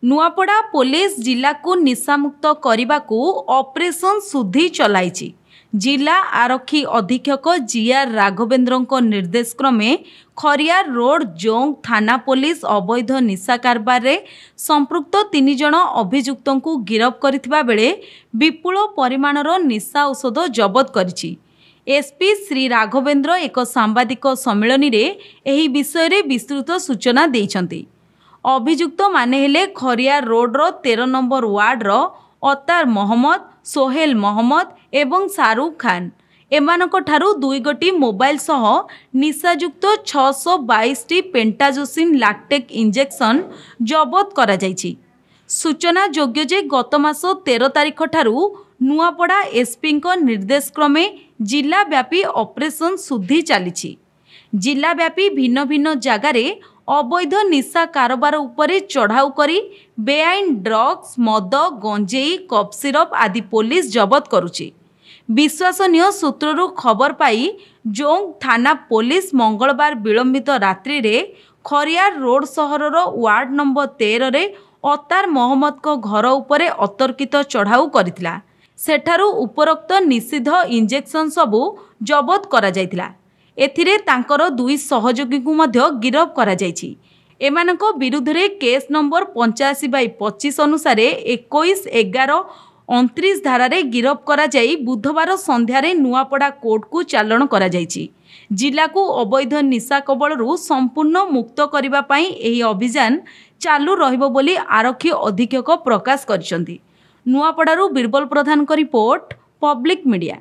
Nuapada police जिला को निशामुक्त करने को ऑपरेशन शुद्धि चलाई। जिला आरक्षी अधीक्षक जीआर राघवेन्द्र निर्देश क्रमे खरियार रोड जोंग थाना पुलिस अवैध निशा कारबार रे संपृक्त 3 जन अभियुक्त को गिरफ्त करथिबा बेले विपुल परिमाणर निशा औषध जबत करिछि। एसपी श्री राघवेन्द्र एक सांबादिक सम्मेलन रे एही विषय रे विस्तृत सूचना देइछन्ति। अभियुक्त माने हेले खरियार रोड रो 13 नंबर वार्ड रो अतार मोहम्मद, सोहेल मोहम्मद एवं शाहरुख खान। एमानक ठारू 2 गोटी मोबाइल सह निशायुक्त 622 पेंटाजोसिन लैक्टेक इंजेक्शन जबत करा जायछि। सूचना योग्य जे गत मास 13 तारिख ठारू नुआपड़ा एसपी निर्देश क्रमे जिला व्यापी ऑपरेशन शुद्धि चली। जिला व्यापी भिन्न भिन्न जगार अवैध निशा कारोबार उपरे चढ़ाऊ करी बेआईन ड्रग्स, मद, गंजेई, कफ सिरप आदि पुलिस जबत करुछि। विश्वसनीय सूत्रु खबर पाई जोंग थाना पुलिस मंगलवार विलंबित रात्रि रे खरियार रोड सहर वार्ड नंबर 13 रे अतार मोहम्मद को घर उपरे अतर्कित चढ़ाऊ करिथिला। सेठारु उपरोक्त निषिद्ध इंजेक्शन सबू जबत करा जायतिला। एथिरे तांकर 2 सहयोगी को मध्य गिरफ्त करा जायछि। एमानक विरुद्ध रे केस नंबर 85/25 अनुसार 21/11/29 धारा रे गिरफ्त करा जाई बुधवार संध्यारे नुआपड़ा कोर्ट को चालाण करा जायछि। जिला को अवैध निशा कबलरू संपूर्ण मुक्त करिबा पई एही अभियान चालू रहिबो बोली आरक्षी अधीक्षक प्रकाश करिसंती। नुआपड़ारू बीरबल प्रधान को रिपोर्ट, पब्लिक मीडिया।